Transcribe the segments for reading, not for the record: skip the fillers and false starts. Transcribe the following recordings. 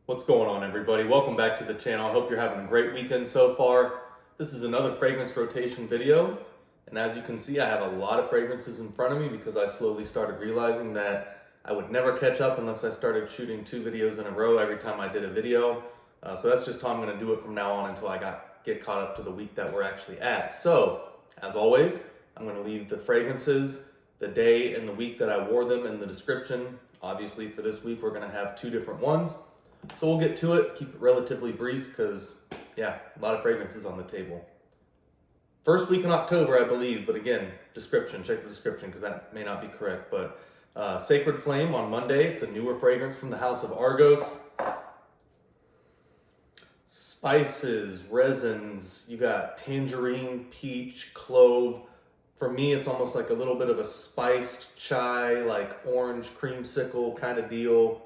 What's going on, everybody? Welcome back to the channel. I hope you're having a great weekend so far. This is another fragrance rotation video, and as you can see, I have a lot of fragrances in front of me because I slowly started realizing that I would never catch up unless I started shooting 2 videos in a row every time I did a video. So that's just how I'm going to do it from now on until I get caught up to the week that we're actually at. So, as always, I'm going to leave the fragrances, the day and the week that I wore them in the description. Obviously, for this week, we're going to have 2 different ones. So we'll get to it, keep it relatively brief because, yeah, a lot of fragrances on the table. First week in October, I believe, but again, description, check the description because that may not be correct. But Sacred Flame on Monday, it's a newer fragrance from the house of Argos. Spices, resins, you got tangerine, peach, clove. For me, it's almost like a little bit of a spiced chai, like orange creamsicle kind of deal.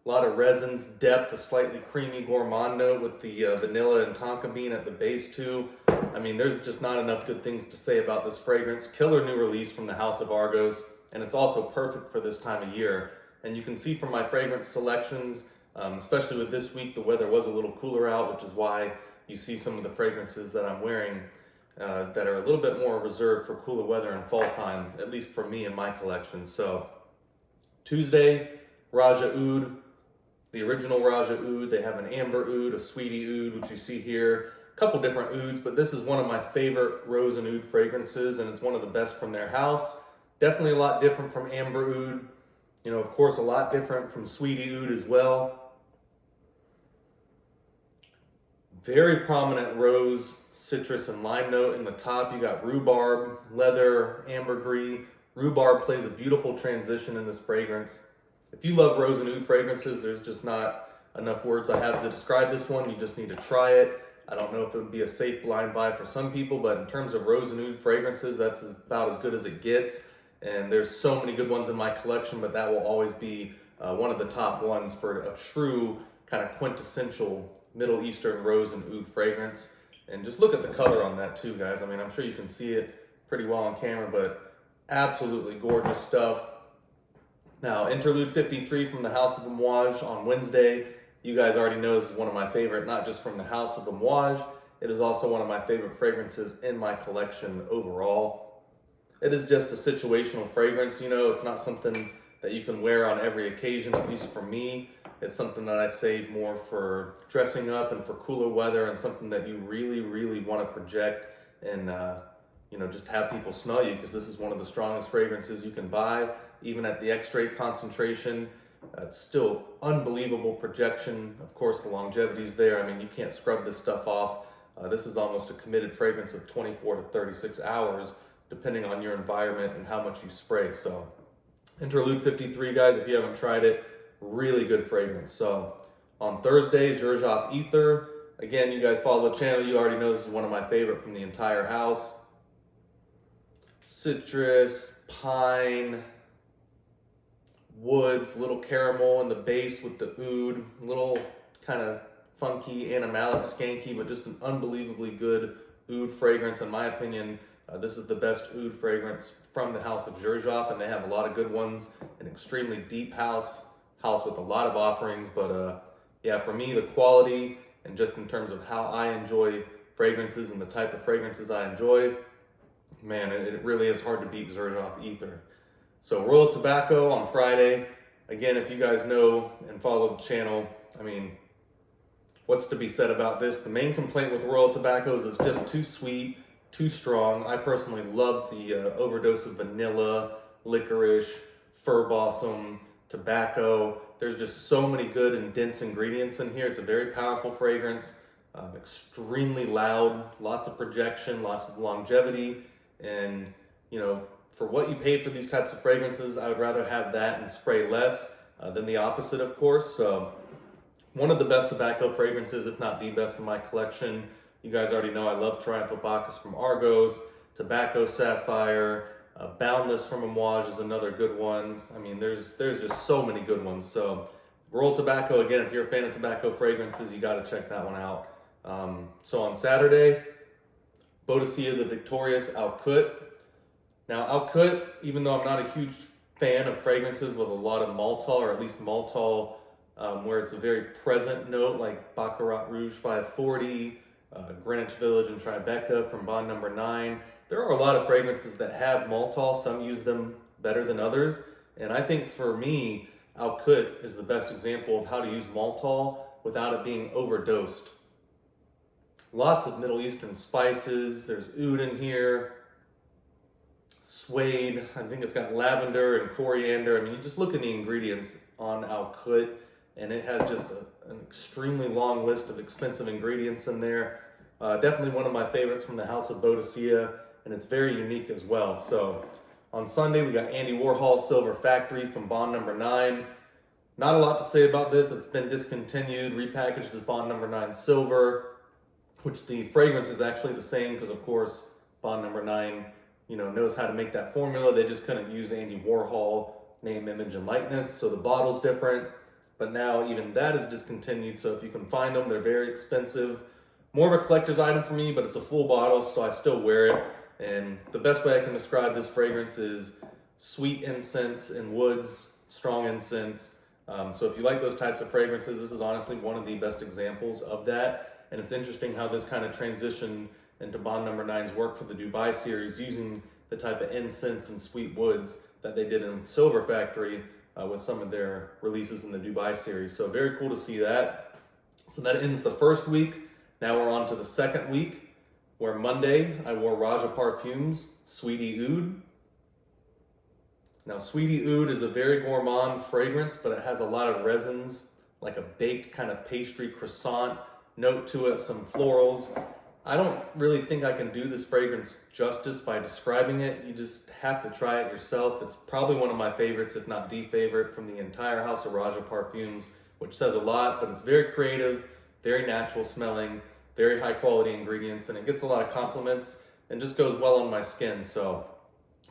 A lot of resins, depth, a slightly creamy gourmand note with the vanilla and tonka bean at the base too. I mean, there's just not enough good things to say about this fragrance. Killer new release from the House of Argos, and it's also perfect for this time of year. And you can see from my fragrance selections, especially with this week, the weather was a little cooler out, which is why you see some of the fragrances that I'm wearing that are a little bit more reserved for cooler weather and fall time, at least for me in my collection. So, Tuesday, Roja Aoud. The original Roja Aoud, they have an amber oud, a sweetie oud, which you see here. A couple different ouds, but this is one of my favorite rose and oud fragrances, and it's one of the best from their house. Definitely a lot different from amber oud. You know, of course, a lot different from sweetie oud as well. Very prominent rose, citrus, and lime note in the top. You got rhubarb, leather, ambergris. Rhubarb plays a beautiful transition in this fragrance. If you love rose and oud fragrances, there's just not enough words I have to describe this one. You just need to try it. I don't know if it would be a safe blind buy for some people, but in terms of rose and oud fragrances, that's about as good as it gets. And there's so many good ones in my collection, but that will always be one of the top ones for a true kind of quintessential Middle Eastern rose and oud fragrance. And just look at the color on that too, guys. I mean, I'm sure you can see it pretty well on camera, but absolutely gorgeous stuff. Now, Interlude 53 from the House of Amouage on Wednesday. You guys already know this is one of my favorite, not just from the House of Amouage, it is also one of my favorite fragrances in my collection overall. It is just a situational fragrance, you know, it's not something that you can wear on every occasion, at least for me. It's something that I save more for dressing up and for cooler weather, and something that you really, really want to project and, you know, just have people smell you, because this is one of the strongest fragrances you can buy. Even at the X-ray concentration, it's still unbelievable projection. Of course, the longevity's there. I mean, you can't scrub this stuff off. This is almost a committed fragrance of 24 to 36 hours, depending on your environment and how much you spray. So, Interlude 53, guys, if you haven't tried it, really good fragrance. So, on Thursday-Xerjoff Ether, again, you guys follow the channel, you already know this is one of my favorite from the entire house. Citrus, pine, woods, little caramel in the base with the oud, little kind of funky, animalic, skanky, but just an unbelievably good oud fragrance. In my opinion, this is the best oud fragrance from the House of Xerjoff, and they have a lot of good ones. An extremely deep house with a lot of offerings, but yeah, for me, the quality and just in terms of how I enjoy fragrances and the type of fragrances I enjoy, man, it really is hard to beat Xerjoff Ether. So Royal Tobacco on Friday. Again, if you guys know and follow the channel, I mean, what's to be said about this? The main complaint with Royal Tobacco is it's just too sweet, too strong. I personally love the overdose of vanilla, licorice, fir balsam, tobacco. There's just so many good and dense ingredients in here. It's a very powerful fragrance, extremely loud, lots of projection, lots of longevity, and, you know, for what you pay for these types of fragrances, I would rather have that and spray less than the opposite, of course. So, one of the best tobacco fragrances, if not the best in my collection. You guys already know I love Triumph of Bacchus from Argos, Tobacco Sapphire, Boundless from Amouage is another good one. I mean, there's just so many good ones. So, Royal Tobacco, again, if you're a fan of tobacco fragrances, you got to check that one out. So on Saturday, Boadicea the Victorious Alkout. Now, Alkout, even though I'm not a huge fan of fragrances with a lot of maltol, or at least maltol where it's a very present note, like Baccarat Rouge 540, Greenwich Village and Tribeca from Bond Number 9. There are a lot of fragrances that have maltol. Some use them better than others. And I think for me, Alkout is the best example of how to use maltol without it being overdosed. Lots of Middle Eastern spices. There's oud in here, suede. I think it's got lavender and coriander. I mean, you just look at the ingredients on Alkout, and it has just an extremely long list of expensive ingredients in there. Definitely one of my favorites from the house of Boadicea, and it's very unique as well. So on Sunday, we got Andy Warhol Silver Factory from Bond Number 9. Not a lot to say about this. It's been discontinued, repackaged as Bond Number 9 Silver, which the fragrance is actually the same because, of course, Bond Number 9, knows how to make that formula. They just couldn't use Andy Warhol name, image, and likeness, so the bottle's different. But now even that is discontinued, so if you can find them, they're very expensive. More of a collector's item for me, but it's a full bottle, so I still wear it. And the best way I can describe this fragrance is sweet incense and woods, strong incense. So if you like those types of fragrances, this is honestly one of the best examples of that. And it's interesting how this kind of transitioned into Bond Number 9's work for the Dubai series, using the type of incense and sweet woods that they did in Silver Factory with some of their releases in the Dubai series. So very cool to see that. So that ends the first week. Now we're on to the second week, where Monday I wore Roja Parfums Sweetie Oud. Now Sweetie Oud is a very gourmand fragrance, but it has a lot of resins, like a baked kind of pastry croissant note to it, some florals. I don't really think I can do this fragrance justice by describing it. You just have to try it yourself. It's probably one of my favorites, if not the favorite, from the entire house of Roja Parfums, which says a lot, but it's very creative, very natural smelling, very high quality ingredients, and it gets a lot of compliments and just goes well on my skin. So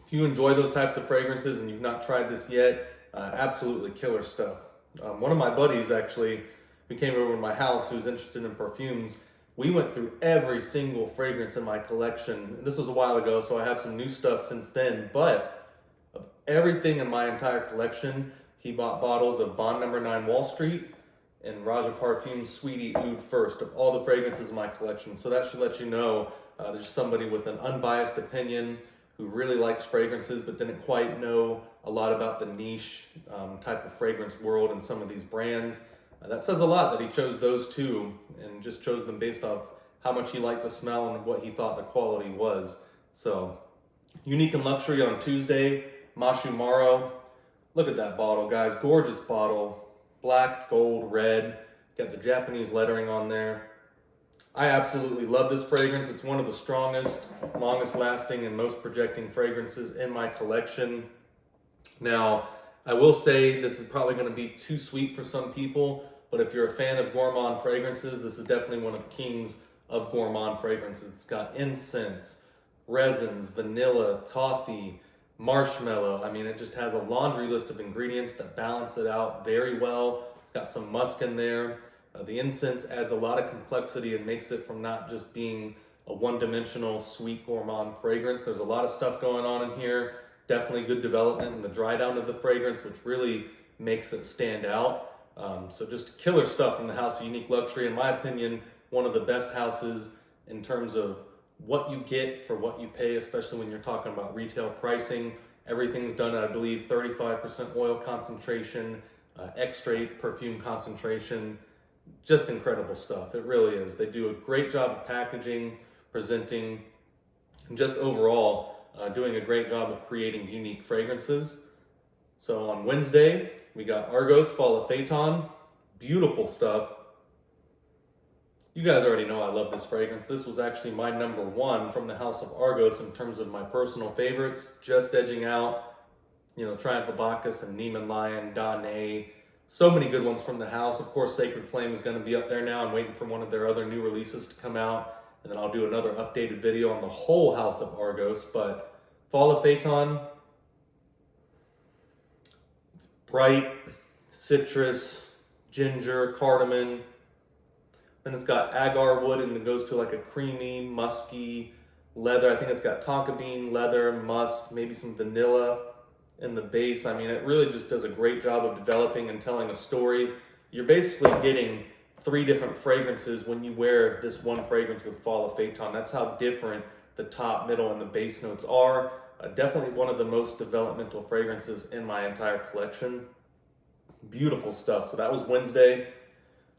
if you enjoy those types of fragrances and you've not tried this yet, absolutely killer stuff. One of my buddies actually, who came over to my house, who's interested in perfumes, we went through every single fragrance in my collection. This was a while ago, so I have some new stuff since then, but of everything in my entire collection, he bought bottles of Bond Number 9 Wall Street and Roja Parfums Sweetie Oud first of all the fragrances in my collection. So that should let you know there's somebody with an unbiased opinion who really likes fragrances but didn't quite know a lot about the niche type of fragrance world and some of these brands. That says a lot that he chose those two and just chose them based off how much he liked the smell and what he thought the quality was. So, Unique and Luxury on Tuesday, Mashumaro. Look at that bottle, guys. Gorgeous bottle. Black, gold, red. Got the Japanese lettering on there. I absolutely love this fragrance. It's one of the strongest, longest lasting, and most projecting fragrances in my collection. Now, I will say this is probably going to be too sweet for some people, but if you're a fan of gourmand fragrances, this is definitely one of the kings of gourmand fragrances. It's got incense, resins, vanilla, toffee, marshmallow. I mean, it just has a laundry list of ingredients that balance it out very well. It's got some musk in there. The incense adds a lot of complexity and makes it from not just being a one-dimensional sweet gourmand fragrance. There's a lot of stuff going on in here. Definitely good development in the dry down of the fragrance, which really makes it stand out. So just killer stuff from the House of Unique Luxury. In my opinion, one of the best houses in terms of what you get for what you pay, especially when you're talking about retail pricing. Everything's done at, I believe, 35% oil concentration, extrait perfume concentration. Just incredible stuff. It really is. They do a great job of packaging, presenting, and just overall doing a great job of creating unique fragrances. So on Wednesday, we got Argos Fall of Phaeton. Beautiful stuff. You guys already know I love this fragrance. This was actually my number one from the House of Argos in terms of my personal favorites. Just edging out, Triumph of Bacchus and Neiman Lion, Danae. So many good ones from the house. Of course, Sacred Flame is going to be up there now. I'm waiting for one of their other new releases to come out. And then I'll do another updated video on the whole House of Argos. But Fall of Phaeton, it's bright, citrus, ginger, cardamom. Then it's got agar wood and it goes to like a creamy, musky leather. I think it's got tonka bean, leather, musk, maybe some vanilla in the base. I mean, it really just does a great job of developing and telling a story. you're basically getting 3 different fragrances when you wear this one fragrance with Fall of Phaeton. That's how different the top, middle, and the base notes are. Definitely one of the most developmental fragrances in my entire collection. Beautiful stuff. So that was Wednesday.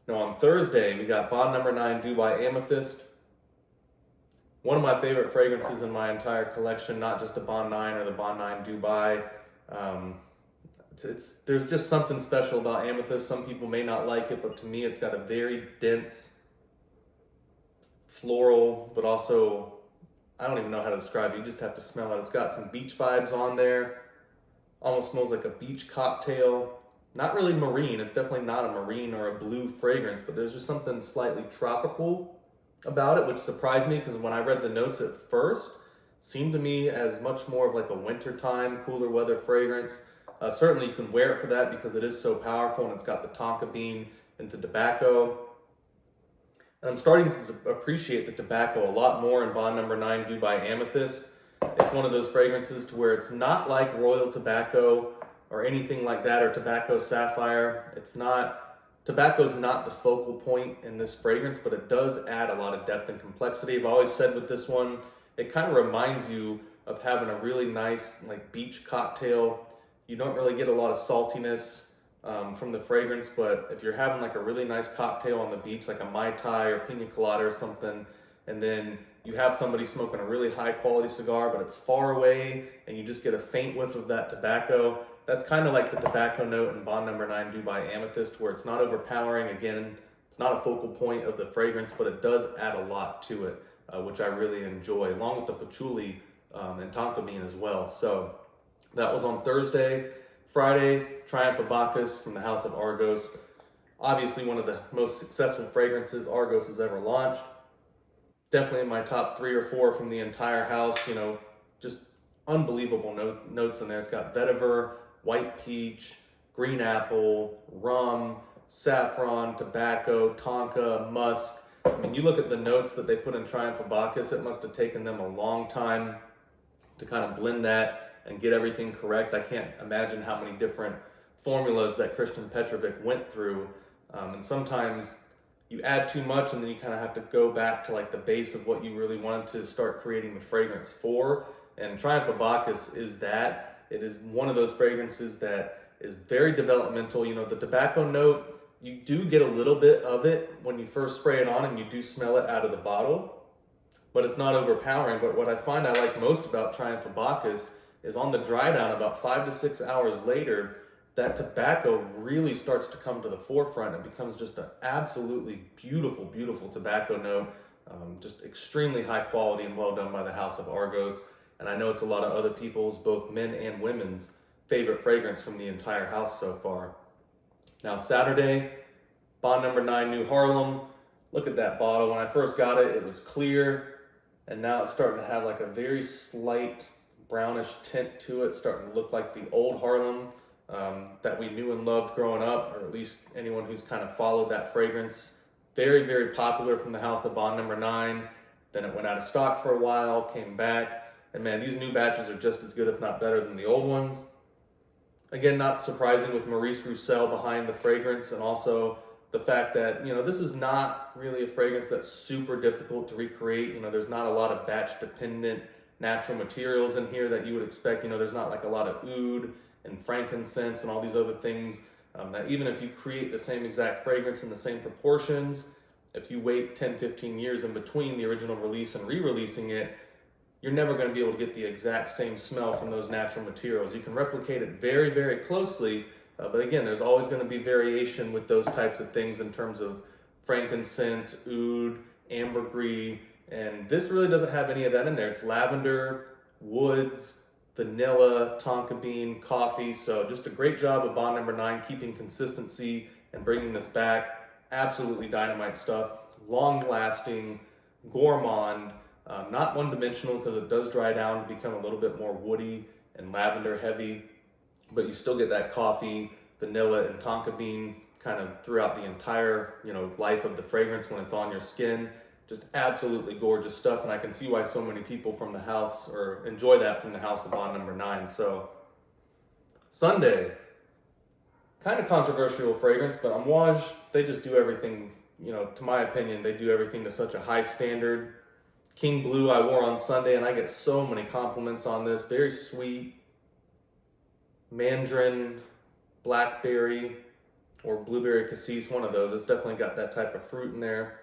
Now on Thursday, we got Bond Number 9 Dubai Amethyst. One of my favorite fragrances in my entire collection, not just the Bond 9 or the Bond 9 Dubai. There's just something special about Amethyst. Some people may not like it, but to me it's got a very dense floral, but also, I don't even know how to describe it. You just have to smell it. It's got some beach vibes on there. Almost smells like a beach cocktail. Not really marine. It's definitely not a marine or a blue fragrance, but there's just something slightly tropical about it, which surprised me because when I read the notes at first, it seemed to me as much more of like a wintertime, cooler weather fragrance. Certainly you can wear it for that because it is so powerful and it's got the tonka bean and the tobacco. And I'm starting to appreciate the tobacco a lot more in Bond Number 9 Dubai Amethyst. It's one of those fragrances to where it's not like royal tobacco or anything like that, or tobacco sapphire. Tobacco's not the focal point in this fragrance, but it does add a lot of depth and complexity. I've always said with this one, it kind of reminds you of having a really nice like beach cocktail. You don't really get a lot of saltiness from the fragrance, but if you're having like a really nice cocktail on the beach, like a Mai Tai or Pina Colada or something, and then you have somebody smoking a really high quality cigar, but it's far away, and you just get a faint whiff of that tobacco, that's kind of like the tobacco note in Bond Number 9 Dubai Amethyst, where it's not overpowering. Again, it's not a focal point of the fragrance, but it does add a lot to it, which I really enjoy, along with the patchouli and tonka bean as well. So that was on Thursday. Friday, Triumph of Bacchus from the House of Argos. Obviously one of the most successful fragrances Argos has ever launched. Definitely in my top 3 or 4 from the entire house. You know, just unbelievable notes in there. It's got vetiver, white peach, green apple, rum, saffron, tobacco, tonka, musk. I mean, you look at the notes that they put in Triumph of Bacchus, it must have taken them a long time to kind of blend that and get everything correct. I can't imagine how many different formulas that Christian Petrovic went through. And sometimes you add too much and then you kind of have to go back to like the base of what you really wanted to start creating the fragrance for. And Triumph of Bacchus is that. It is one of those fragrances that is very developmental. You know, the tobacco note, you do get a little bit of it when you first spray it on and you do smell it out of the bottle, but it's not overpowering. But what I find I like most about Triumph of Bacchus is on the dry down about 5 to 6 hours later, that tobacco really starts to come to the forefront and becomes just an absolutely beautiful, beautiful tobacco note. Just extremely high quality and well done by the House of Argos. And I know it's a lot of other people's, both men and women's, favorite fragrance from the entire house so far. Now Saturday, Bond Number 9 New Haarlem. Look at that bottle. When I first got it, it was clear, and now it's starting to have like a very slight brownish tint to it, starting to look like the old Haarlem that we knew and loved growing up, or at least anyone who's kind of followed that fragrance. Very, very popular from the house of Bond Number 9. Then it went out of stock for a while, came back. And man, these new batches are just as good, if not better, than the old ones. Again, not surprising with Maurice Roussel behind the fragrance, and also the fact that, you know, this is not really a fragrance that's super difficult to recreate. You know, there's not a lot of batch dependent natural materials in here that you would expect. You know, there's not like a lot of oud and frankincense and all these other things that even if you create the same exact fragrance in the same proportions, if you wait 10, 15 years in between the original release and re-releasing it, you're never going to be able to get the exact same smell from those natural materials. You can replicate it very, very closely, but again, there's always going to be variation with those types of things in terms of frankincense, oud, ambergris, and this really doesn't have any of that in there. It's lavender, woods, vanilla, tonka bean, coffee. So just a great job of Bond Number 9 keeping consistency and bringing this back. Absolutely dynamite stuff, long lasting, gourmand. Not one-dimensional because it does dry down to become a little bit more woody and lavender heavy, but you still get that coffee, vanilla, and tonka bean kind of throughout the entire, you know, life of the fragrance when it's on your skin. Just absolutely gorgeous stuff, and I can see why so many people from the house or enjoy that from the house of Bond Number 9. So Sunday, kind of controversial fragrance, but Amouage, they just do everything, you know, to my opinion, they do everything to such a high standard. King Blue I wore on Sunday, and I get so many compliments on this. Very sweet, mandarin, blackberry, or blueberry cassis, one of those. It's definitely got that type of fruit in there.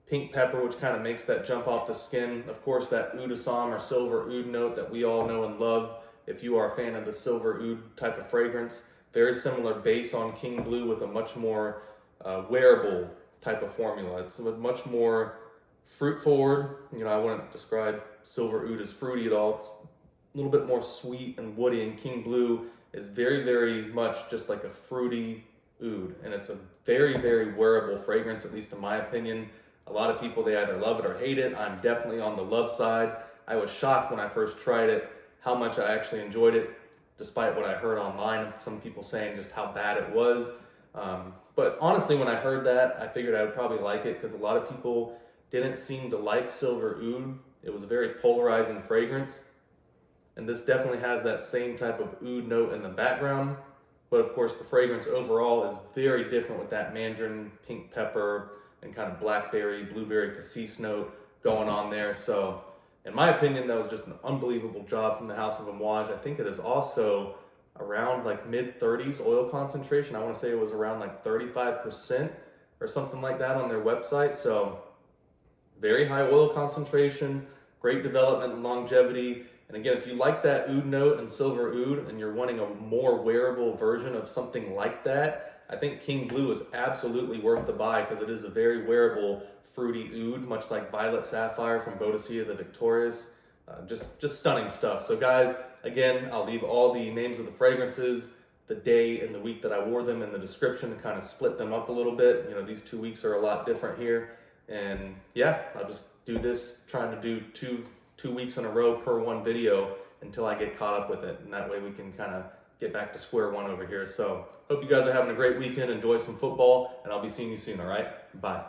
Pink pepper, which kind of makes that jump off the skin. Of course, that oud assam or silver oud note that we all know and love if you are a fan of the silver oud type of fragrance. Very similar base on King Blue with a much more wearable type of formula. It's much more fruit forward. You know, I wouldn't describe silver oud as fruity at all. It's a little bit more sweet and woody, and King Blue is very, very much just like a fruity oud, and it's a very, very wearable fragrance, at least in my opinion. A lot of people, they either love it or hate it. I'm definitely on the love side. I was shocked when I first tried it how much I actually enjoyed it, despite what I heard online, some people saying just how bad it was. But honestly, when I heard that, I figured I would probably like it, because a lot of people didn't seem to like silver oud. It was a very polarizing fragrance, and this definitely has that same type of oud note in the background. But of course, the fragrance overall is very different with that mandarin, pink pepper, and kind of blackberry, blueberry cassis note going on there. So in my opinion, that was just an unbelievable job from the House of Amouage. I think it is also around like mid-30s oil concentration. I want to say it was around like 35% or something like that on their website. So very high oil concentration, great development and longevity. And again, if you like that oud note and silver oud and you're wanting a more wearable version of something like that, I think King Blue is absolutely worth the buy, because it is a very wearable fruity oud, much like Violet Sapphire from Boadicea the Victorious. Just stunning stuff. So guys, again, I'll leave all the names of the fragrances, the day and the week that I wore them in the description, to kind of split them up a little bit. You know, these 2 weeks are a lot different here. And yeah, I'll just do this, trying to do two weeks in a row per one video until I get caught up with it. And that way we can kind of get back to square one over here. So hope you guys are having a great weekend. Enjoy some football, and I'll be seeing you soon, all right? Bye.